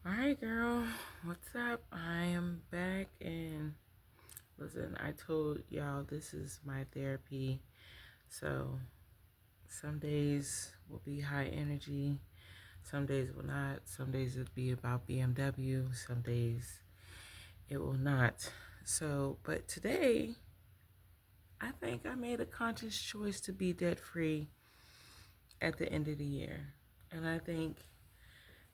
Alright, girl, what's up? I am back, and listen, I told y'all this is my therapy. So, some days will be high energy, some days will not. Some days it'll be about BMW, some days it will not. So, but today, I think I made a conscious choice to be debt free at the end of the year. And I think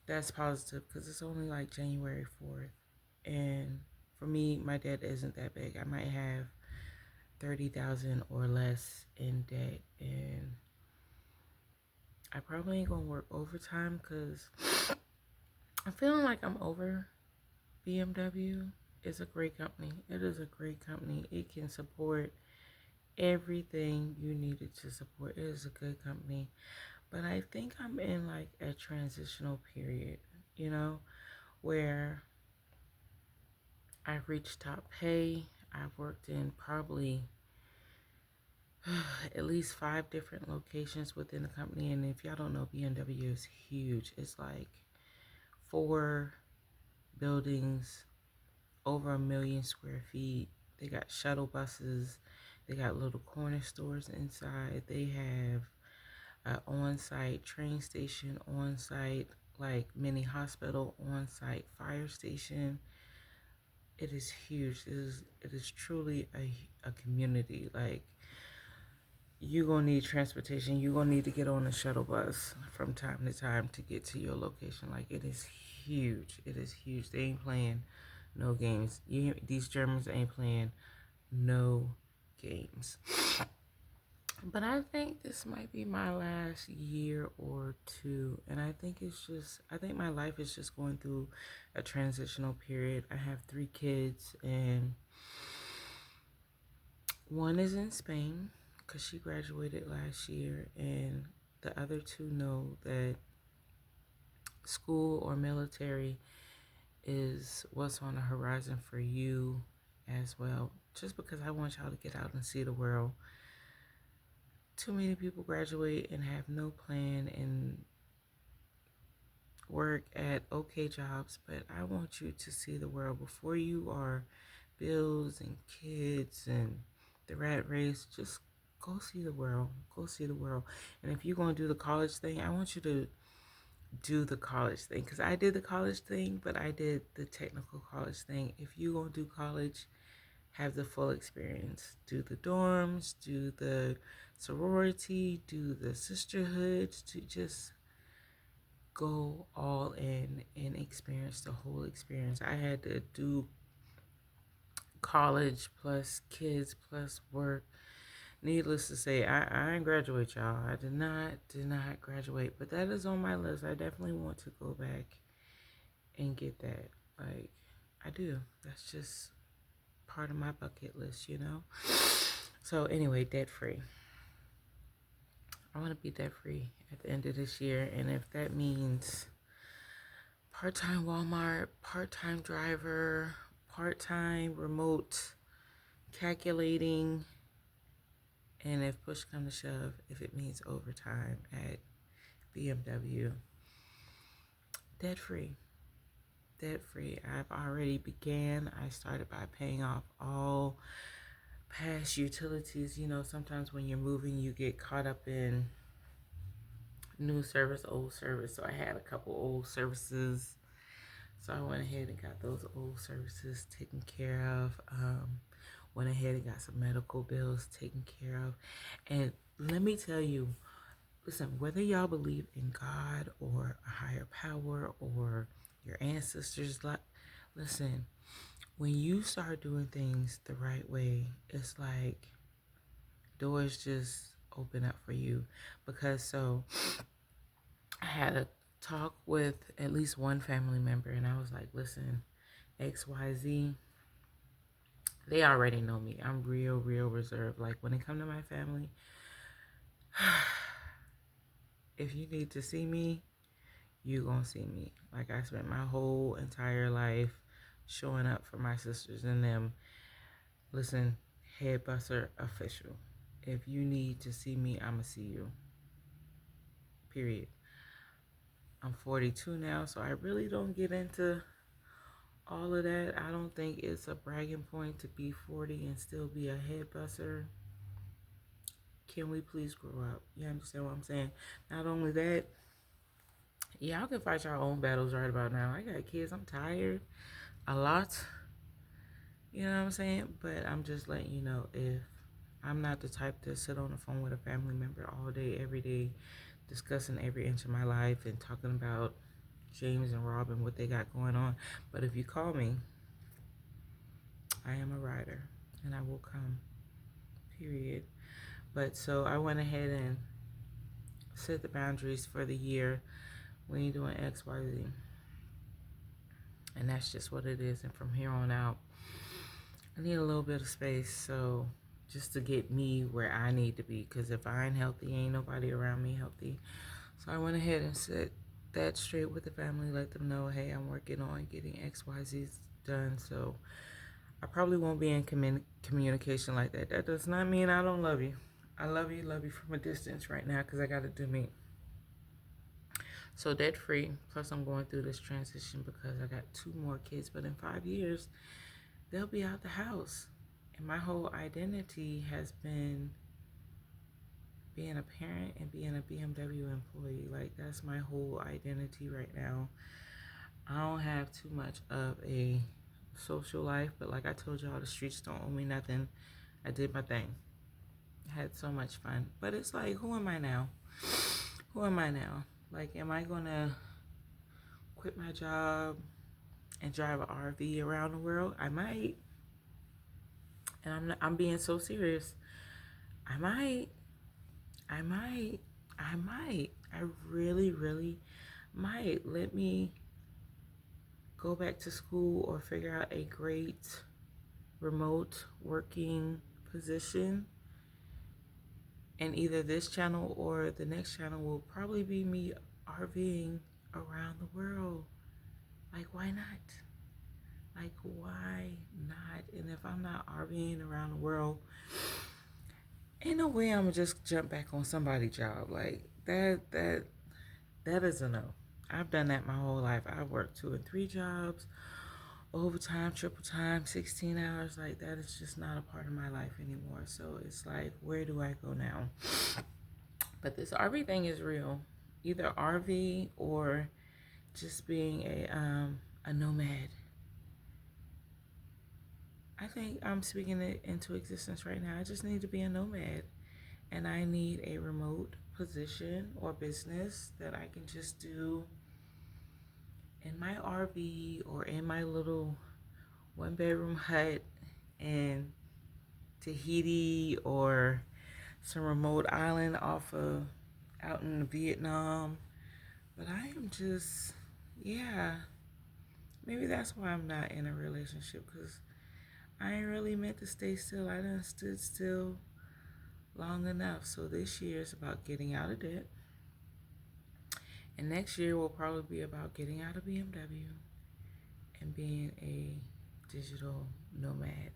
that's positive because it's only like January 4th. And for me, my debt isn't that big. I might have 30,000 or less in debt, and I probably ain't gonna work overtime because I'm feeling like I'm over BMW. It's a great company. It is a great company. It can support everything you needed to support. It is a good company. But I think I'm in like a transitional period, you know, where I've reached top pay. I've worked in probably at least 5 different locations within the company. And if y'all don't know, BMW is huge. It's like 4 buildings, over 1 million square feet. They got shuttle buses. They got little corner stores inside. They have an on-site train station, on-site like mini hospital, on-site fire station. It is huge. It is truly a community. Like, you're gonna need transportation. You're gonna need to get on a shuttle bus from time to time to get to your location. Like, it is huge. It is huge. They ain't playing no games. These Germans ain't playing no games. But I think this might be my last year or two. And I think my life is just going through a transitional period. I have 3 kids, and one is in Spain because she graduated last year, and the other 2 know that school or military is what's on the horizon for you as well. Just because I want y'all to get out and see the world. Too many people graduate and have no plan and work at okay jobs, but I want you to see the world before you are bills and kids and the rat race. Just go see the world. Go see the world. And if you're going to do the college thing, I want you to do the college thing, because I did the college thing, but I did the technical college thing. If you're going to do college, have the full experience. Do the dorms, do the sorority, do the sisterhoods, to just go all in and experience the whole experience. I had to do college plus kids plus work. Needless to say, I didn't graduate, y'all. I did not graduate, but that is on my list. I definitely want to go back and get that. Like, I do. That's just part of my bucket list, you know? So anyway, debt free. I want to be debt free at the end of this year, and if that means part-time Walmart, part-time driver, part-time remote calculating, and if push comes to shove, if it means overtime at BMW, debt free. Debt free. I've already began. I started by paying off all past utilities. You know, sometimes when you're moving, you get caught up in new service, old service. So I had a couple old services. So I went ahead and got those old services taken care of. Went ahead and got some medical bills taken care of. And let me tell you, listen, whether y'all believe in God or a higher power or your ancestors, listen, when you start doing things the right way, it's like doors just open up for you. Because so I had a talk with at least one family member, and I was like, listen, XYZ, they already know me. I'm real reserved. Like, when it come to my family, if you need to see me, you gonna see me. Like, I spent my whole entire life showing up for my sisters and them. Listen, head buster official. If you need to see me, I'ma see you. Period. I'm 42 now, so I really don't get into all of that. I don't think it's a bragging point to be 40 and still be a head busser. Can we please grow up? You understand what I'm saying? Not only that, y'all can fight your own battles right about now. I got kids. I'm tired a lot. You know what I'm saying? But I'm just letting you know, if I'm not the type to sit on the phone with a family member all day, every day, discussing every inch of my life and talking about James and Robin, what they got going on. But if you call me, I am a rider and I will come, period. But so I went ahead and set the boundaries for the year. We ain't doing X, Y, Z. And that's just what it is. And from here on out, I need a little bit of space. So just to get me where I need to be. Because if I ain't healthy, ain't nobody around me healthy. So I went ahead and set that straight with the family. Let them know, hey, I'm working on getting X, Y, Z done. So I probably won't be in communication like that. That does not mean I don't love you. I love you from a distance right now because I got to do me. So debt free. Plus, I'm going through this transition because I got 2 more kids. But in 5 years, they'll be out the house. And my whole identity has been being a parent and being a BMW employee. Like, that's my whole identity right now. I don't have too much of a social life, but like I told y'all, the streets don't owe me nothing. I did my thing. Had so much fun. But it's like, who am I now? Who am I now? Like, am I gonna quit my job and drive an RV around the world? I might. And I'm being so serious. I might. I really, really might. Let me go back to school or figure out a great remote working position. And either this channel or the next channel will probably be me RVing around the world. Like, why not? Like, why not? And if I'm not RVing around the world, ain't no way I'm gonna just jump back on somebody's job. Like, that is a no. I've done that my whole life. I've worked 2 and 3 jobs, overtime, triple time, 16 hours. Like, that is just not a part of my life anymore. So it's like, where do I go now? But this RV thing is real. Either RV or just being a nomad. I think I'm speaking it into existence right now. I just need to be a nomad. And I need a remote position or business that I can just do in my RV or in my little 1-bedroom hut in Tahiti or some remote island off of out in Vietnam. But I am just, yeah, maybe that's why I'm not in a relationship, because I ain't really meant to stay still. I done stood still long enough. So this year is about getting out of debt. And next year will probably be about getting out of BMW and being a digital nomad.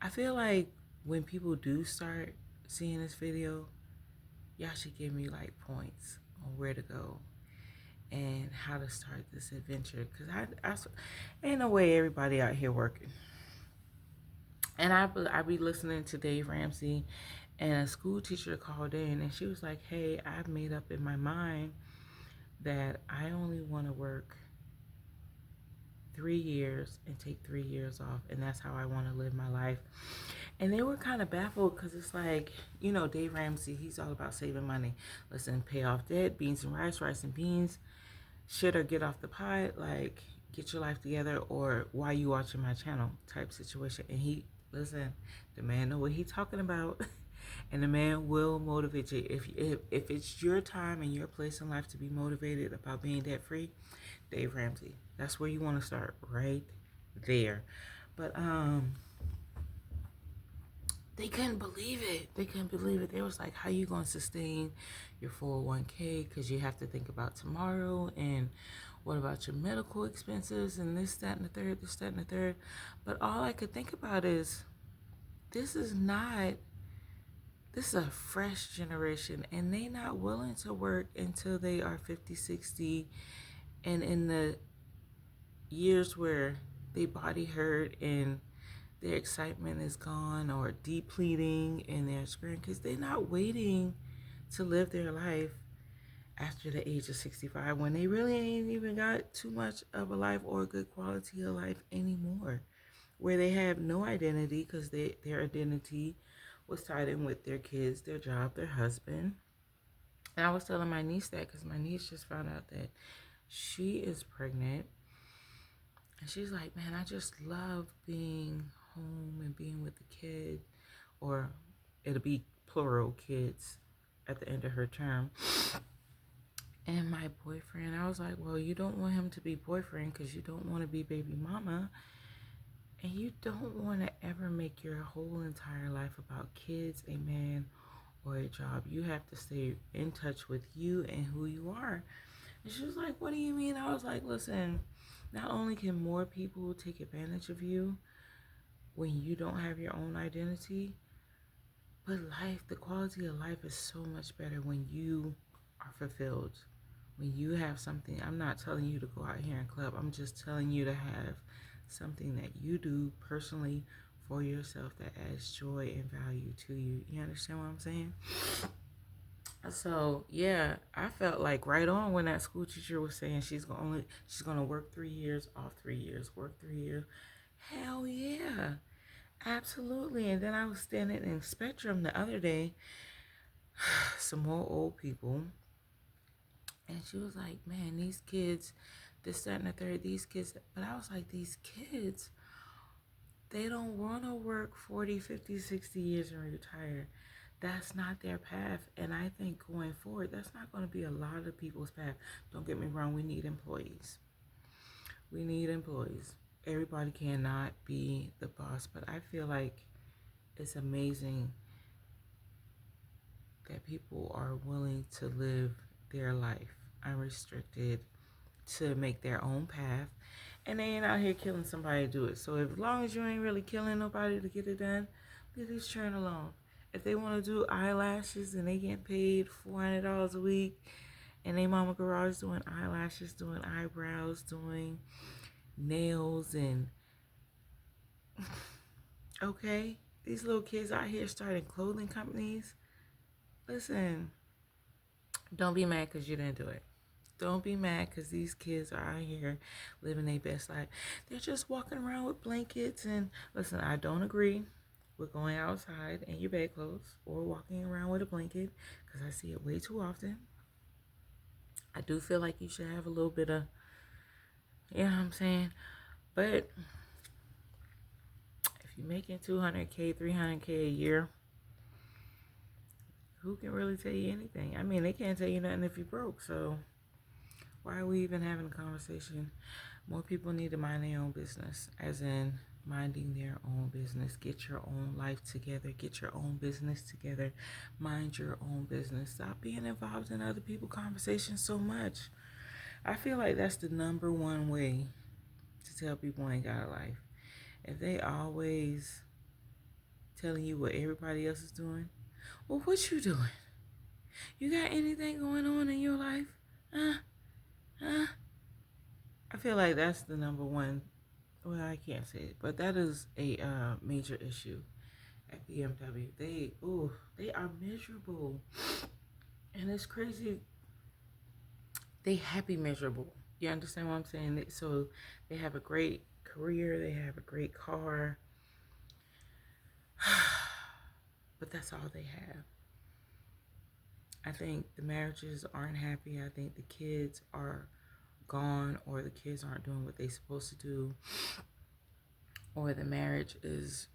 I feel like when people do start seeing this video, y'all should give me like points on where to go and how to start this adventure. Because I ain't no way everybody out here working. And I be listening to Dave Ramsey, and a school teacher called in and she was like, hey, I've made up in my mind that I only want to work 3 years and take 3 years off, and that's how I want to live my life. And they were kind of baffled because it's like, you know, Dave Ramsey, he's all about saving money. Listen, pay off debt, beans and rice and beans, shit or get off the pot, like get your life together, or why you watching my channel type situation. And he, listen, the man know what he talking about. And the man will motivate you. If it's your time and your place in life to be motivated about being debt free, Dave Ramsey, that's where you want to start, right there. But they couldn't believe it. They was like, how you gonna sustain your 401k? Because you have to think about tomorrow, and what about your medical expenses, and this, that, and the third. But all I could think about is, this is not This is a fresh generation, and they not willing to work until they are 50, 60, and in the years where they body hurt and their excitement is gone or depleting and they're screaming because they're not waiting to live their life after the age of 65 when they really ain't even got too much of a life or a good quality of life anymore, where they have no identity because their identity was tied in with their kids, their job, their husband. And I was telling my niece that because my niece just found out that she is pregnant. And she's like, man, I just love being home and being with the kid. Or it'll be plural kids at the end of her term. And my boyfriend, I was like, well, you don't want him to be boyfriend because you don't want to be baby mama. And you don't want to ever make your whole entire life about kids, a man, or a job. You have to stay in touch with you and who you are. And she was like, what do you mean? I was like, listen, not only can more people take advantage of you when you don't have your own identity, but the quality of life is so much better when you are fulfilled. When you have something, I'm not telling you to go out here and club. I'm just telling you to have something that you do personally for yourself that adds joy and value to you. You understand what I'm saying? So yeah, I felt like right on when that school teacher was saying she's gonna work 3 years, off 3 years, work 3 years. Hell yeah, absolutely. And then I was standing in Spectrum the other day, some more old people, and she was like, "Man, these kids, this, that, and the third, these kids." But I was like, "These kids, they don't want to work 40, 50, 60 years and retire. That's not their path." And I think going forward, that's not going to be a lot of people's path. Don't get me wrong, we need employees. We need employees. Everybody cannot be the boss, but I feel like it's amazing that people are willing to live their life unrestricted, to make their own path, and they ain't out here killing somebody to do it. So as long as you ain't really killing nobody to get it done, leave this churn alone. If they want to do eyelashes and they get paid $400 a week, and they mama garage doing eyelashes, doing eyebrows, doing nails, and okay, these little kids out here starting clothing companies. Listen, don't be mad because you didn't do it. Don't be mad because these kids are out here living their best life. They're just walking around with blankets. And listen, I don't agree with going outside in your bedclothes or walking around with a blanket because I see it way too often. I do feel like you should have a little bit of, you know what I'm saying? But if you're making $200K, $300K a year, who can really tell you anything? I mean, they can't tell you nothing if you're broke. So why are we even having a conversation? More people need to mind their own business, as in minding their own business. Get your own life together. Get your own business together. Mind your own business. Stop being involved in other people's conversations so much. I feel like that's the number one way to tell people ain't got a life. If they always telling you what everybody else is doing, well, what you doing? You got anything going on in your life? I feel like that's the number one. Well, I can't say it, but that is a major issue at BMW. They are miserable, and it's crazy. They happy miserable. You understand what I'm saying? So they have a great career, they have a great car, but that's all they have. I think the marriages aren't happy. I think the kids are gone, or the kids aren't doing what they're supposed to do, or the marriage is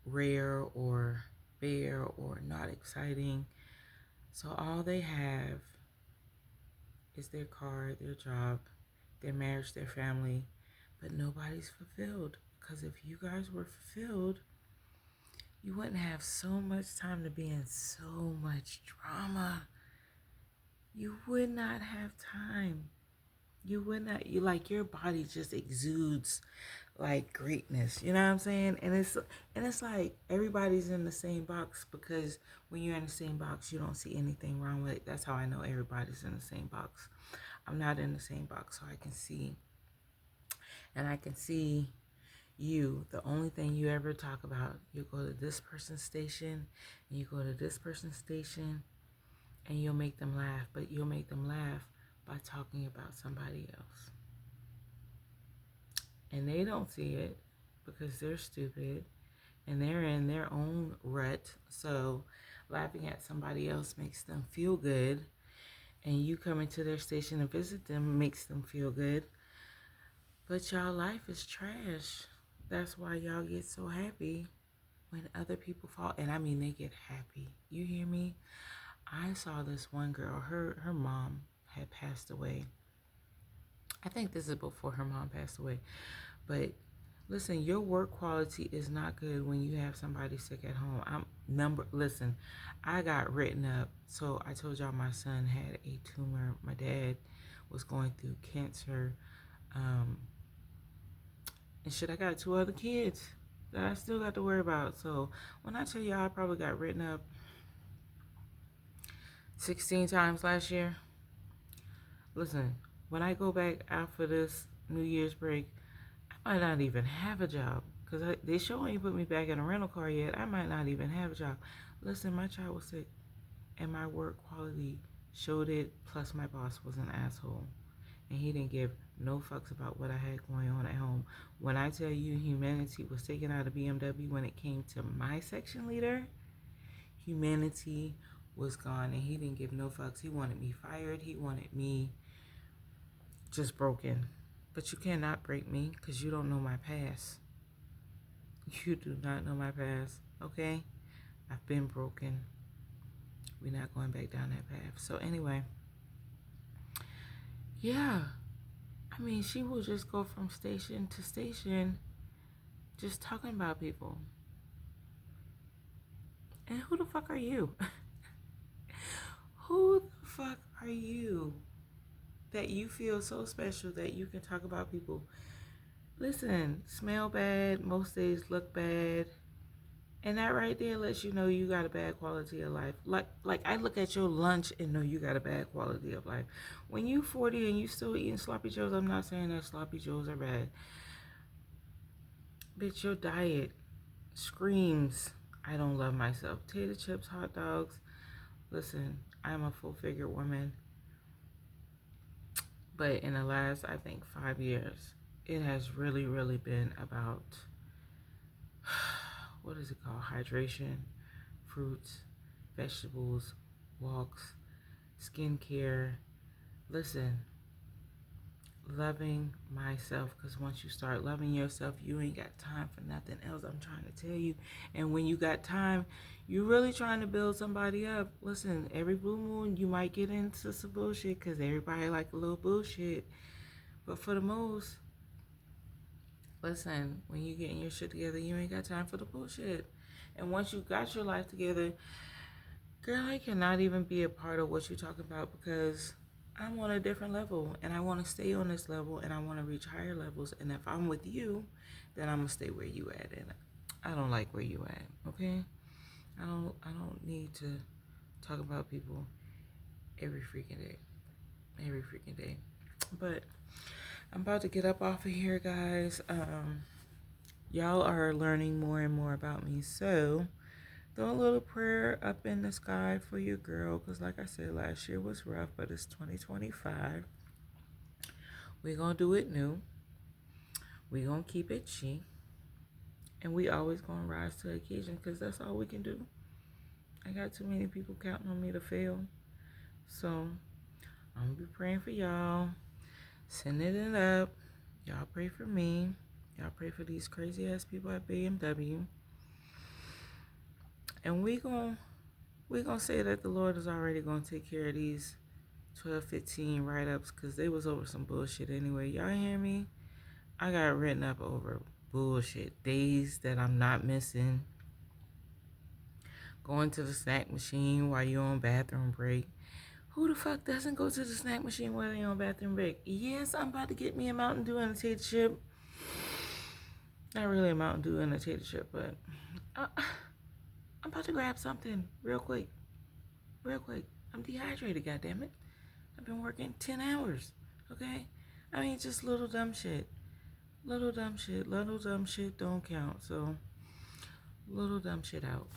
rare or bare or not exciting. So all they have is their car, their job, their marriage, their family, but nobody's fulfilled. Because if you guys were fulfilled, you wouldn't have so much time to be in so much drama. You would not have time. You would not, your body just exudes like greatness. You know what I'm saying? And it's like everybody's in the same box, because when you're in the same box, you don't see anything wrong with it. That's how I know everybody's in the same box. I'm not in the same box, so I can see, and I can see you. The only thing you ever talk about, you go to this person's station, and you go to this person's station, and you'll make them laugh, but you'll make them laugh by talking about somebody else. And they don't see it because they're stupid and they're in their own rut. So laughing at somebody else makes them feel good. And you coming to their station to visit them makes them feel good. But y'all life is trash. That's why y'all get so happy when other people fall. And I mean, they get happy. You hear me? I saw this one girl, her mom had passed away. I think this is before her mom passed away. But listen, your work quality is not good when you have somebody sick at home. Listen, I got written up. So I told y'all my son had a tumor. My dad was going through cancer. And shit, I got 2 other kids that I still got to worry about. So when I tell y'all I probably got written up 16 times last year, listen, when I go back out for this New Year's break, I might not even have a job, because they sure ain't put me back in a rental car yet. I might not even have a job. Listen, my child was sick, and my work quality showed it, plus my boss was an asshole. And he didn't give no fucks about what I had going on at home. When I tell you humanity was taken out of BMW when it came to my section leader, humanity was gone, and he didn't give no fucks. He wanted me fired. He wanted me just broken. But you cannot break me, because you don't know my past. You do not know my past, okay? I've been broken. We're not going back down that path. So anyway, yeah. I mean, she will just go from station to station just talking about people. And who the fuck are you? Who the fuck are you that you feel so special that you can talk about people? Listen, smell bad, most days look bad. And that right there lets you know you got a bad quality of life. Like I look at your lunch and know you got a bad quality of life. When you 40 and you still eating sloppy joes, I'm not saying that sloppy joes are bad. Bitch, your diet screams, I don't love myself. Tater chips, hot dogs. Listen, I'm a full figure woman. But in the last, I think, 5 years, it has really, really been about, what is it called? Hydration, fruits, vegetables, walks, skincare. Listen, loving myself, because once you start loving yourself, you ain't got time for nothing else. I'm trying to tell you. And when you got time, you're really trying to build somebody up. Listen, every blue moon you might get into some bullshit, because everybody like a little bullshit. But for the most, listen, when you getting your shit together, you ain't got time for the bullshit. And once you got your life together, girl, I cannot even be a part of what you're talking about, because I'm on a different level, and I want to stay on this level, and I want to reach higher levels. And if I'm with you, then I'm gonna stay where you at, and I don't like where you at. Okay, I don't need to talk about people every freaking day. But I'm about to get up off of here, guys. Y'all are learning more and more about me, so throw a little prayer up in the sky for your girl, because like I said, last year was rough, but it's 2025. We're going to do it new. We're going to keep it cheap. And we always going to rise to the occasion, because that's all we can do. I got too many people counting on me to fail. So I'm going to be praying for y'all. Sending it up. Y'all pray for me. Y'all pray for these crazy ass people at BMW. And we gonna say that the Lord is already gonna take care of these 12, 15 write-ups, because they was over some bullshit anyway. Y'all hear me? I got written up over bullshit. Days that I'm not missing. Going to the snack machine while you're on bathroom break. Who the fuck doesn't go to the snack machine while they're on bathroom break? Yes, I'm about to get me a Mountain Dew and a tater chip. Not really a Mountain Dew and a tater chip, but uh, I'm about to grab something real quick. Real quick. I'm dehydrated, goddammit. I've been working 10 hours, okay? I mean, just little dumb shit. Little dumb shit. Little dumb shit don't count, so little dumb shit out.